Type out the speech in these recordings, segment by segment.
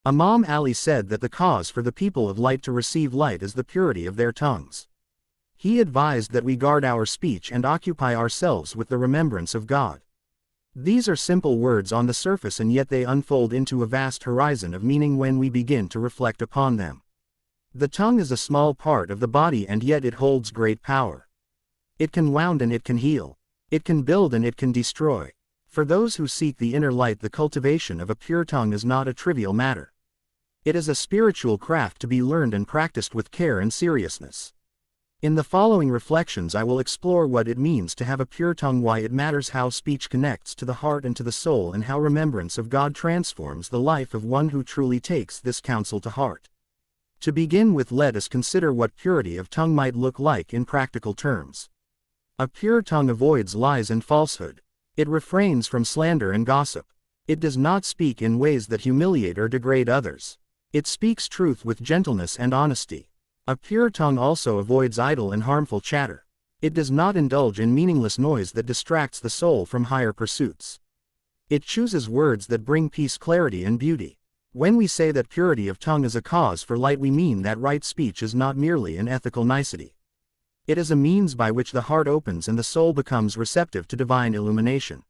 Imam Ali said that the cause for the people of light to receive light is the purity of their tongues. He advised that we guard our speech and occupy ourselves with the remembrance of God. These are simple words on the surface, and yet they unfold into a vast horizon of meaning when we begin to reflect upon them. The tongue is a small part of the body, and yet it holds great power. It can wound and it can heal. It can build and it can destroy. For those who seek the inner light, the cultivation of a pure tongue is not a trivial matter. It is a spiritual craft to be learned and practiced with care and seriousness. In the following reflections I will explore what it means to have a pure tongue, why it matters, how speech connects to the heart and to the soul, and how remembrance of God transforms the life of one who truly takes this counsel to heart. To begin with, let us consider what purity of tongue might look like in practical terms. A pure tongue avoids lies and falsehood. It refrains from slander and gossip. It does not speak in ways that humiliate or degrade others. It speaks truth with gentleness and honesty. A pure tongue also avoids idle and harmful chatter. It does not indulge in meaningless noise that distracts the soul from higher pursuits. It chooses words that bring peace, clarity, and beauty. When we say that purity of tongue is a cause for light, we mean that right speech is not merely an ethical nicety. It is a means by which the heart opens and the soul becomes receptive to divine illumination.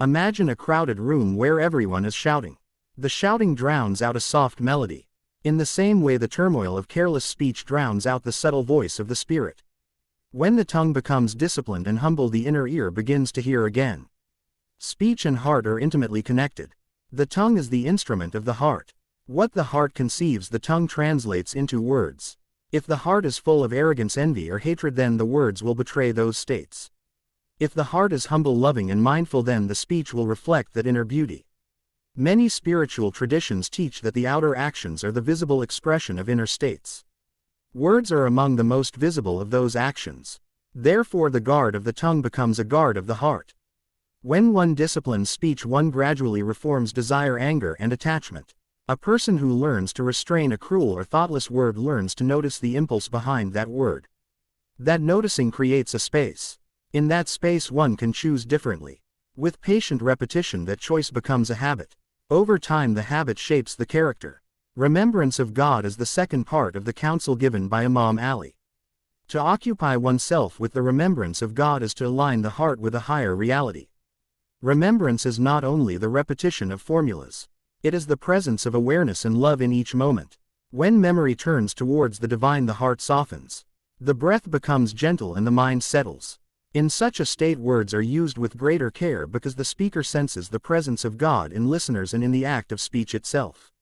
Imagine a crowded room where everyone is shouting. The shouting drowns out a soft melody. In the same way, the turmoil of careless speech drowns out the subtle voice of the Spirit. When the tongue becomes disciplined and humble, the inner ear begins to hear again. Speech and heart are intimately connected. The tongue is the instrument of the heart. What the heart conceives, the tongue translates into words. If the heart is full of arrogance, envy, or hatred, then the words will betray those states. If the heart is humble, loving, and mindful, then the speech will reflect that inner beauty. Many spiritual traditions teach that the outer actions are the visible expression of inner states. Words are among the most visible of those actions. Therefore, the guard of the tongue becomes a guard of the heart. When one disciplines speech, one gradually reforms desire, anger, and attachment. A person who learns to restrain a cruel or thoughtless word learns to notice the impulse behind that word. That noticing creates a space. In that space, one can choose differently. With patient repetition, that choice becomes a habit. Over time, the habit shapes the character. Remembrance of God is the second part of the counsel given by Imam Ali. To occupy oneself with the remembrance of God is to align the heart with a higher reality. Remembrance is not only the repetition of formulas. It is the presence of awareness and love in each moment. When memory turns towards the divine, the heart softens. The breath becomes gentle and the mind settles. In such a state, words are used with greater care because the speaker senses the presence of God in listeners and in the act of speech itself.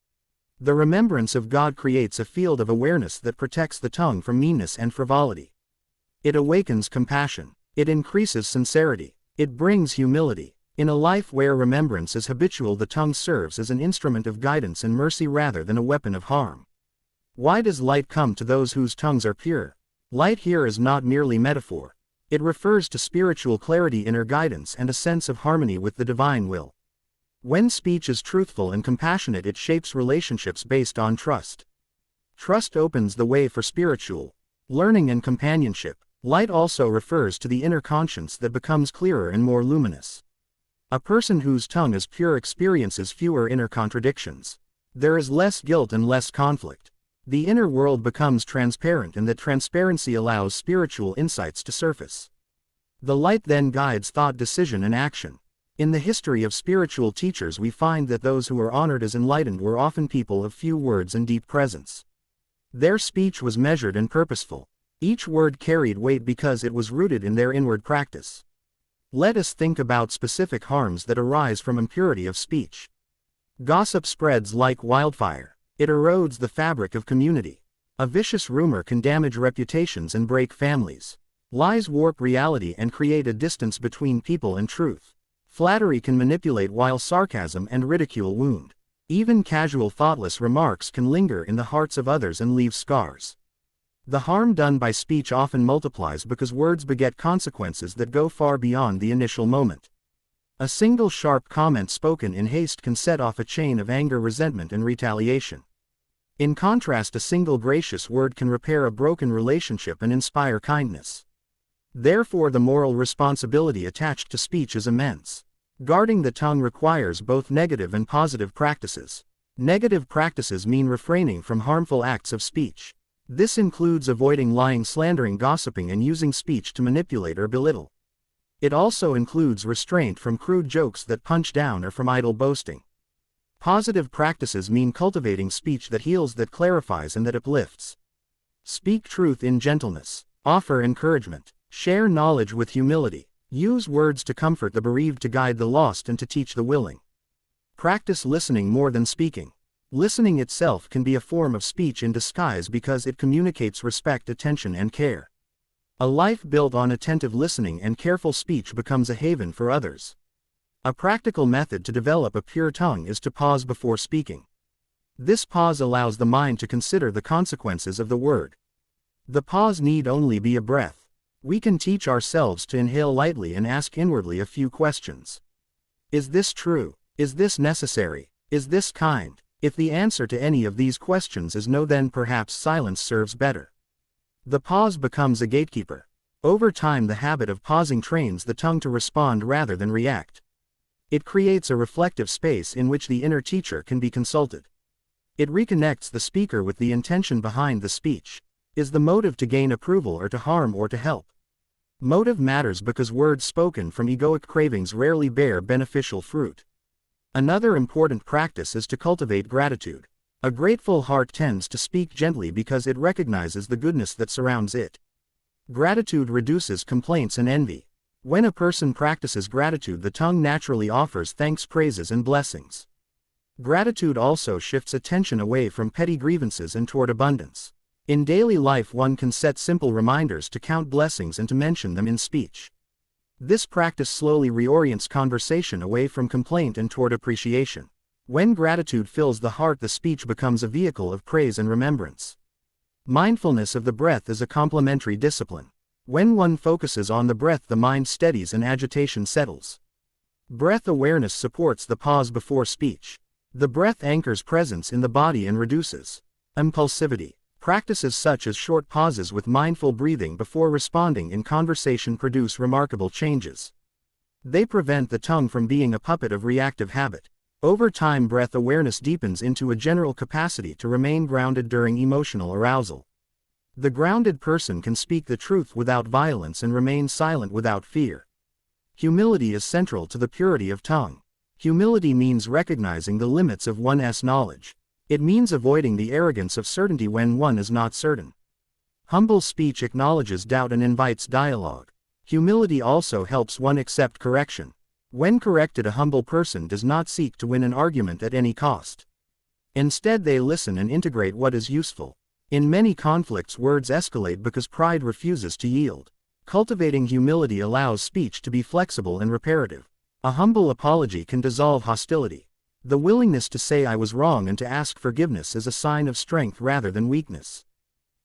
The remembrance of God creates a field of awareness that protects the tongue from meanness and frivolity. It awakens compassion. It increases sincerity. It brings humility. In a life where remembrance is habitual, the tongue serves as an instrument of guidance and mercy rather than a weapon of harm. Why does light come to those whose tongues are pure? Light here is not merely metaphor. It refers to spiritual clarity, inner guidance, and a sense of harmony with the divine will. When speech is truthful and compassionate, it shapes relationships based on trust. Trust opens the way for spiritual learning and companionship. Light also refers to the inner conscience that becomes clearer and more luminous. A person whose tongue is pure experiences fewer inner contradictions. There is less guilt and less conflict. The inner world becomes transparent, and that transparency allows spiritual insights to surface. The light then guides thought, decision, and action. In the history of spiritual teachers, we find that those who were honored as enlightened were often people of few words and deep presence. Their speech was measured and purposeful. Each word carried weight because it was rooted in their inward practice. Let us think about specific harms that arise from impurity of speech. Gossip spreads like wildfire. It erodes the fabric of community. A vicious rumor can damage reputations and break families. Lies warp reality and create a distance between people and truth. Flattery can manipulate while sarcasm and ridicule wound. Even casual, thoughtless remarks can linger in the hearts of others and leave scars. The harm done by speech often multiplies because words beget consequences that go far beyond the initial moment. A single sharp comment spoken in haste can set off a chain of anger, resentment, and retaliation. In contrast, a single gracious word can repair a broken relationship and inspire kindness. Therefore, the moral responsibility attached to speech is immense. Guarding the tongue requires both negative and positive practices. Negative practices mean refraining from harmful acts of speech. This includes avoiding lying, slandering, gossiping, and using speech to manipulate or belittle. It also includes restraint from crude jokes that punch down or from idle boasting. Positive practices mean cultivating speech that heals, that clarifies, and that uplifts. Speak truth in gentleness. Offer encouragement. Share knowledge with humility. Use words to comfort the bereaved, to guide the lost, and to teach the willing. Practice listening more than speaking. Listening itself can be a form of speech in disguise because it communicates respect, attention, and care. A life built on attentive listening and careful speech becomes a haven for others. A practical method to develop a pure tongue is to pause before speaking. This pause allows the mind to consider the consequences of the word. The pause need only be a breath. We can teach ourselves to inhale lightly and ask inwardly a few questions. Is this true? Is this necessary? Is this kind? If the answer to any of these questions is no, then perhaps silence serves better. The pause becomes a gatekeeper. Over time, the habit of pausing trains the tongue to respond rather than react. It creates a reflective space in which the inner teacher can be consulted. It reconnects the speaker with the intention behind the speech. Is the motive to gain approval or to harm or to help? Motive matters because words spoken from egoic cravings rarely bear beneficial fruit. Another important practice is to cultivate gratitude. A grateful heart tends to speak gently because it recognizes the goodness that surrounds it. Gratitude reduces complaints and envy. When a person practices gratitude, the tongue naturally offers thanks, praises, and blessings. Gratitude also shifts attention away from petty grievances and toward abundance. In daily life, one can set simple reminders to count blessings and to mention them in speech. This practice slowly reorients conversation away from complaint and toward appreciation. When gratitude fills the heart, the speech becomes a vehicle of praise and remembrance. Mindfulness of the breath is a complementary discipline. When one focuses on the breath, the mind steadies and agitation settles. Breath awareness supports the pause before speech. The breath anchors presence in the body and reduces impulsivity. Practices such as short pauses with mindful breathing before responding in conversation produce remarkable changes. They prevent the tongue from being a puppet of reactive habit. Over time, breath awareness deepens into a general capacity to remain grounded during emotional arousal. The grounded person can speak the truth without violence and remain silent without fear. Humility is central to the purity of tongue. Humility means recognizing the limits of one's knowledge. It means avoiding the arrogance of certainty when one is not certain. Humble speech acknowledges doubt and invites dialogue. Humility also helps one accept correction. When corrected, a humble person does not seek to win an argument at any cost. Instead, they listen and integrate what is useful. In many conflicts, words escalate because pride refuses to yield. Cultivating humility allows speech to be flexible and reparative. A humble apology can dissolve hostility. The willingness to say "I was wrong" and to ask forgiveness is a sign of strength rather than weakness.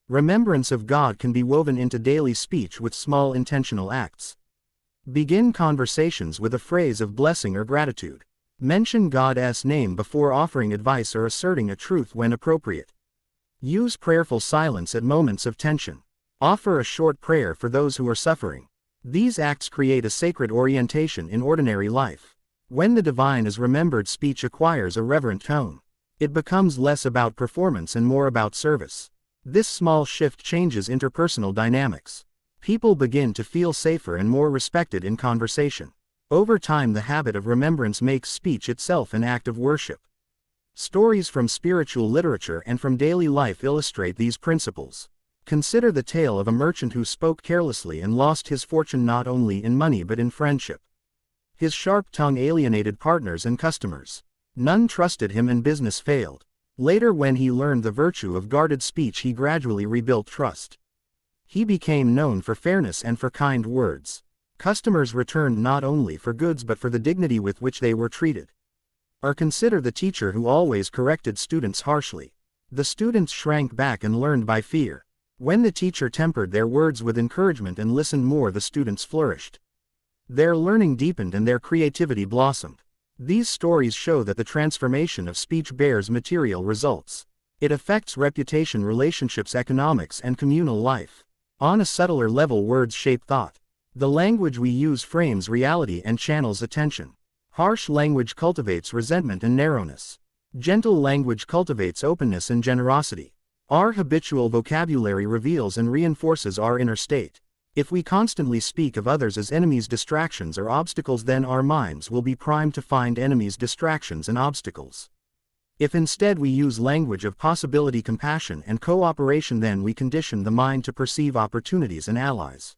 Remembrance of God can be woven into daily speech with small intentional acts. Begin conversations with a phrase of blessing or gratitude. Mention God's name before offering advice or asserting a truth when appropriate. Use prayerful silence at moments of tension. Offer a short prayer for those who are suffering. These acts create a sacred orientation in ordinary life. When the divine is remembered, speech acquires a reverent tone. It becomes less about performance and more about service. This small shift changes interpersonal dynamics. People begin to feel safer and more respected in conversation. Over time, the habit of remembrance makes speech itself an act of worship. Stories from spiritual literature and from daily life illustrate these principles. Consider the tale of a merchant who spoke carelessly and lost his fortune not only in money but in friendship. His sharp tongue alienated partners and customers. None trusted him and business failed. Later, when he learned the virtue of guarded speech, he gradually rebuilt trust. He became known for fairness and for kind words. Customers returned not only for goods but for the dignity with which they were treated. Or consider the teacher who always corrected students harshly. The students shrank back and learned by fear. When the teacher tempered their words with encouragement and listened more, the students flourished. Their learning deepened and their creativity blossomed. These stories show that the transformation of speech bears material results. It affects reputation, relationships, economics, and communal life. On a subtler level, words shape thought. The language we use frames reality and channels attention. Harsh language cultivates resentment and narrowness. Gentle language cultivates openness and generosity. Our habitual vocabulary reveals and reinforces our inner state. If we constantly speak of others as enemies, distractions, or obstacles, then our minds will be primed to find enemies, distractions, and obstacles. If instead we use language of possibility, compassion, and cooperation, then we condition the mind to perceive opportunities and allies.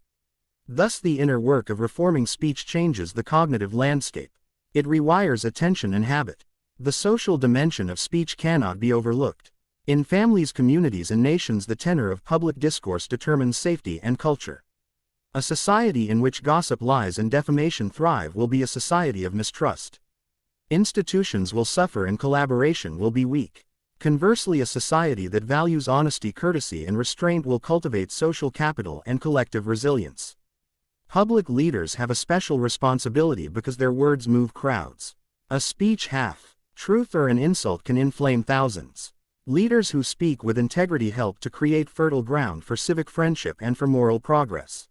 Thus, the inner work of reforming speech changes the cognitive landscape. It rewires attention and habit. The social dimension of speech cannot be overlooked. In families, communities, and nations, the tenor of public discourse determines safety and culture. A society in which gossip, lies, and defamation thrive will be a society of mistrust. Institutions will suffer and collaboration will be weak. Conversely, a society that values honesty, courtesy, and restraint will cultivate social capital and collective resilience. Public leaders have a special responsibility because their words move crowds. A speech half truth or an insult can inflame thousands. Leaders who speak with integrity help to create fertile ground for civic friendship and for moral progress.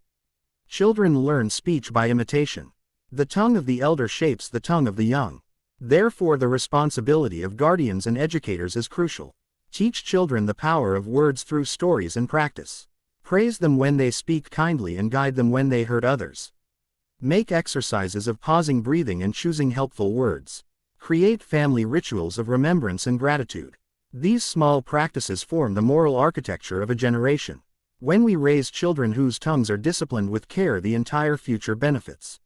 Children learn speech by imitation. The tongue of the elder shapes the tongue of the young. Therefore, the responsibility of guardians and educators is crucial. Teach children the power of words through stories and practice. Praise them when they speak kindly and guide them when they hurt others. Make exercises of pausing, breathing, and choosing helpful words. Create family rituals of remembrance and gratitude. These small practices form the moral architecture of a generation. When we raise children whose tongues are disciplined with care, the entire future benefits.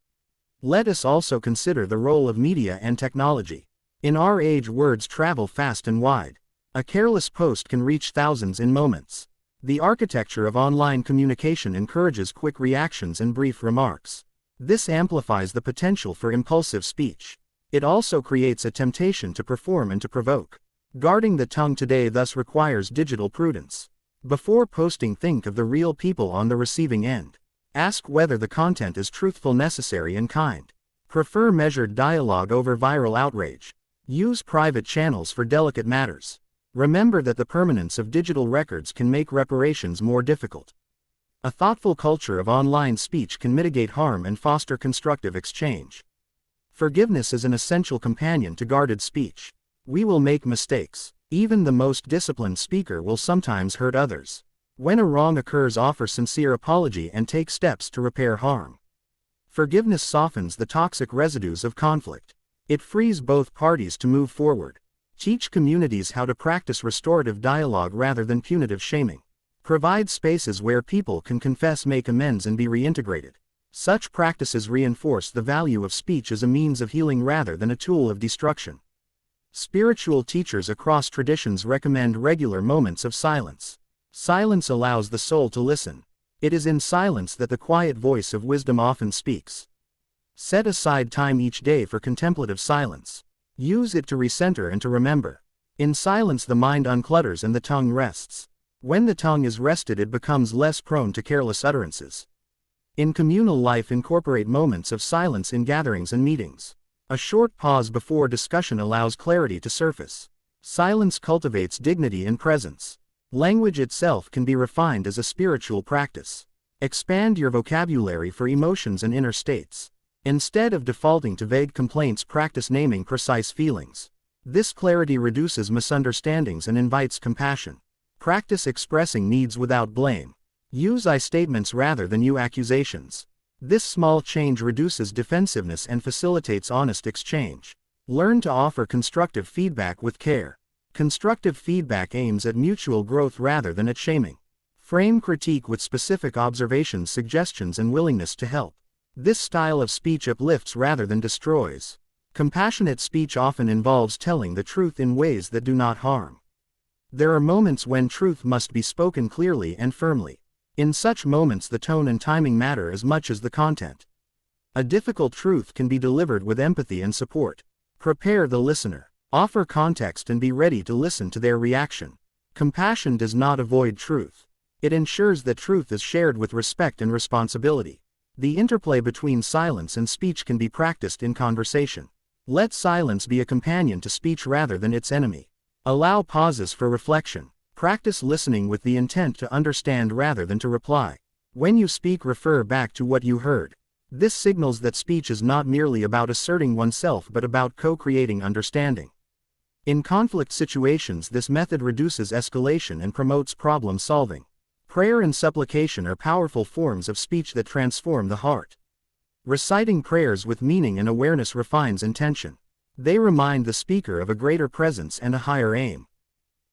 Let us also consider the role of media and technology. In our age, words travel fast and wide. A careless post can reach thousands in moments. The architecture of online communication encourages quick reactions and brief remarks. This amplifies the potential for impulsive speech. It also creates a temptation to perform and to provoke. Guarding the tongue today thus requires digital prudence. Before posting, think of the real people on the receiving end. Ask whether the content is truthful, necessary, and kind. Prefer measured dialogue over viral outrage. Use private channels for delicate matters. Remember that the permanence of digital records can make reparations more difficult. A thoughtful culture of online speech can mitigate harm and foster constructive exchange. Forgiveness is an essential companion to guarded speech. We will make mistakes. Even the most disciplined speaker will sometimes hurt others. When a wrong occurs, offer sincere apology and take steps to repair harm. Forgiveness softens the toxic residues of conflict. It frees both parties to move forward. Teach communities how to practice restorative dialogue rather than punitive shaming. Provide spaces where people can confess, make amends, and be reintegrated. Such practices reinforce the value of speech as a means of healing rather than a tool of destruction. Spiritual teachers across traditions recommend regular moments of silence. Silence allows the soul to listen. It is in silence that the quiet voice of wisdom often speaks. Set aside time each day for contemplative silence. Use it to recenter and to remember. In silence, the mind unclutters and the tongue rests. When the tongue is rested, it becomes less prone to careless utterances. In communal life, incorporate moments of silence in gatherings and meetings. A short pause before discussion allows clarity to surface. Silence cultivates dignity and presence. Language itself can be refined as a spiritual practice. Expand your vocabulary for emotions and inner states. Instead of defaulting to vague complaints, practice naming precise feelings. This clarity reduces misunderstandings and invites compassion. Practice expressing needs without blame. Use I statements rather than you accusations. This small change reduces defensiveness and facilitates honest exchange. Learn to offer constructive feedback with care. Constructive feedback aims at mutual growth rather than at shaming. Frame critique with specific observations, suggestions, and willingness to help. This style of speech uplifts rather than destroys. Compassionate speech often involves telling the truth in ways that do not harm. There are moments when truth must be spoken clearly and firmly. In such moments, the tone and timing matter as much as the content. A difficult truth can be delivered with empathy and support. Prepare the listener. Offer context and be ready to listen to their reaction. Compassion does not avoid truth. It ensures that truth is shared with respect and responsibility. The interplay between silence and speech can be practiced in conversation. Let silence be a companion to speech rather than its enemy. Allow pauses for reflection. Practice listening with the intent to understand rather than to reply. When you speak, refer back to what you heard. This signals that speech is not merely about asserting oneself but about co-creating understanding. In conflict situations, this method reduces escalation and promotes problem solving. Prayer and supplication are powerful forms of speech that transform the heart. Reciting prayers with meaning and awareness refines intention. They remind the speaker of a greater presence and a higher aim.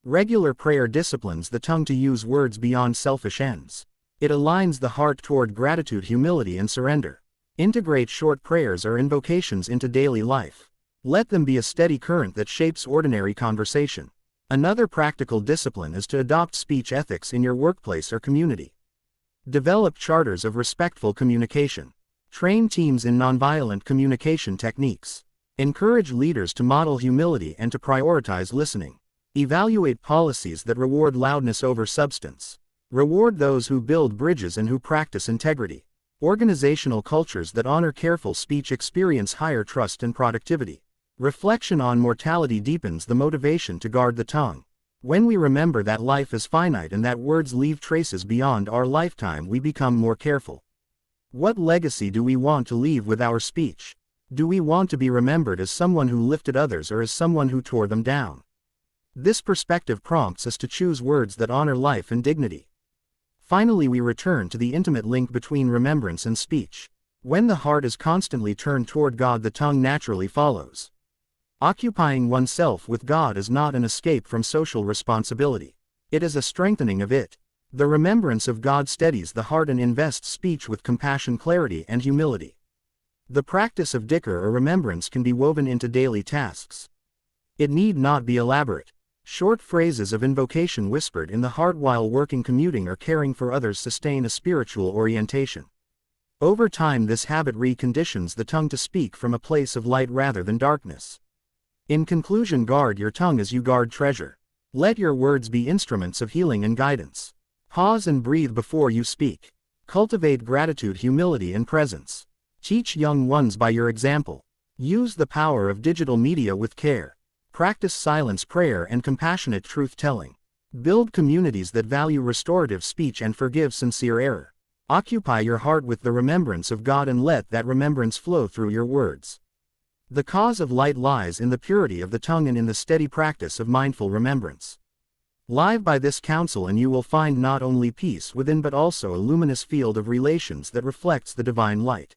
Regular prayer disciplines the tongue to use words beyond selfish ends. It aligns the heart toward gratitude, humility, and surrender. Integrate short prayers or invocations into daily life. Let them be a steady current that shapes ordinary conversation. Another practical discipline is to adopt speech ethics in your workplace or community. Develop charters of respectful communication. Train teams in nonviolent communication techniques. Encourage leaders to model humility and to prioritize listening. Evaluate policies that reward loudness over substance. Reward those who build bridges and who practice integrity. Organizational cultures that honor careful speech experience higher trust and productivity. Reflection on mortality deepens the motivation to guard the tongue. When we remember that life is finite and that words leave traces beyond our lifetime, we become more careful. What legacy do we want to leave with our speech? Do we want to be remembered as someone who lifted others or as someone who tore them down? This perspective prompts us to choose words that honor life and dignity. Finally, we return to the intimate link between remembrance and speech. When the heart is constantly turned toward God, the tongue naturally follows. Occupying oneself with God is not an escape from social responsibility. It is a strengthening of it. The remembrance of God steadies the heart and invests speech with compassion, clarity, and humility. The practice of dhikr or remembrance can be woven into daily tasks. It need not be elaborate. Short phrases of invocation whispered in the heart while working, commuting, or caring for others sustain a spiritual orientation. Over time, this habit reconditions the tongue to speak from a place of light rather than darkness. In conclusion, guard your tongue as you guard treasure. Let your words be instruments of healing and guidance. Pause and breathe before you speak. Cultivate gratitude, humility, and presence. Teach young ones by your example. Use the power of digital media with care. Practice silence, prayer, and compassionate truth-telling. Build communities that value restorative speech and forgive sincere error. Occupy your heart with the remembrance of God and let that remembrance flow through your words. The cause of light lies in the purity of the tongue and in the steady practice of mindful remembrance. Live by this counsel and you will find not only peace within but also a luminous field of relations that reflects the divine light.